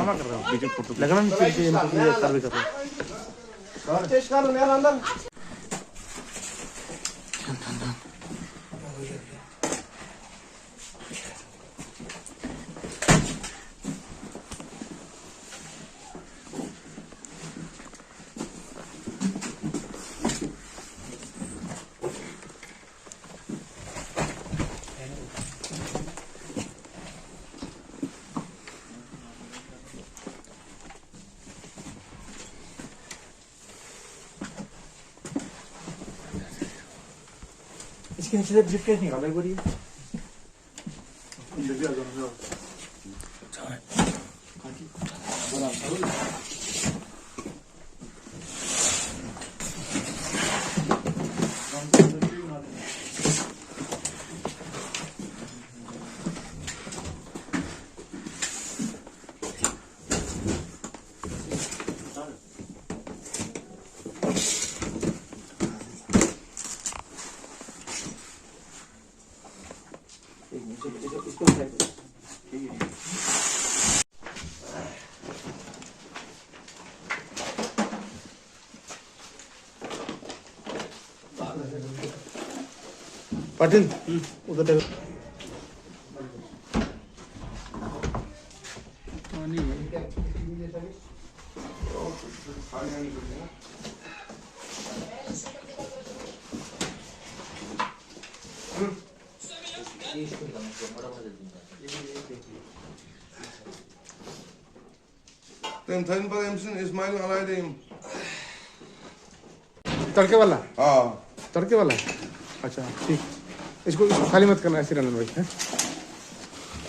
drama कर रहे हो बीच में फोटो लगना नहीं चाहिए सर्वे कर रहे हो चेस्ट करो यार अंदर इसके नीचे से ब्रीफकेस निकालो एक बार ये पाटिल उधर Dem Trennbremsen ist mein alleine im तड़के वाला हाँ तड़के वाला अच्छा ठीक इसको खाली मत करना ऐसे रहना भाई है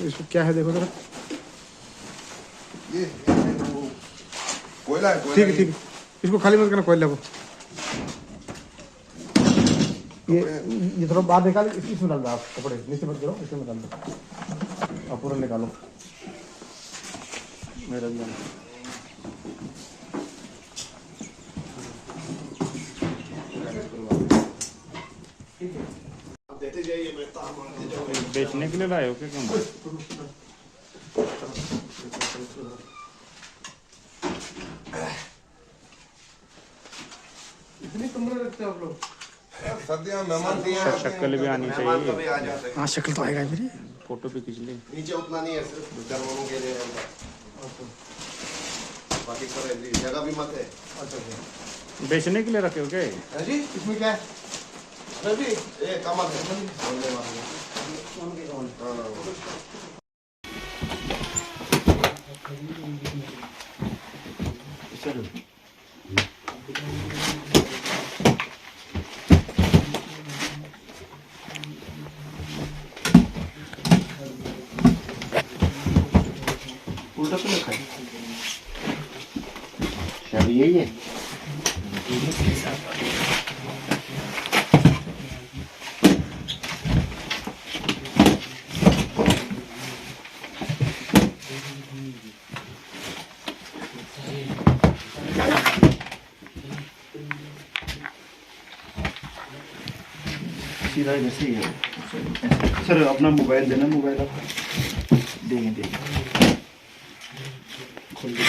इसको क्या है देखो जरा ये वो कोयला है ठीक है इसको खाली मत करना कोयला को ये थोड़ा बाहर निकाल इसमें डाल दो आप कपड़े नीचे मत करो इसमें डाल दो आप पूरा निकालो मेरा देते जाइए मैं बेचने के लिए लाए हो क्या क्यों इतनी कमरे रखते हो आप लोग सर्दियाँ मेहमान शक्ल भी आनी चाहिए हाँ शक्ल तो आएगा मेरी फोटो भी खींच ले नीचे उतना नहीं है सिर्फ मेहमानों के लिए बाकी सारे जगह भी मत है अच्छा बेचने के लिए रखे हो क्या जी इसमें क्या है रवि ये कमर है बोलने वाले उल्टा तो लिखा है शायद यही है सीधा इधर से ही है सर अपना मोबाइल देना मोबाइल आप देंगे खोल दो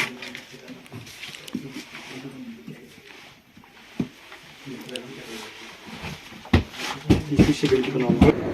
इसी से बिल्कुल बनाऊंगा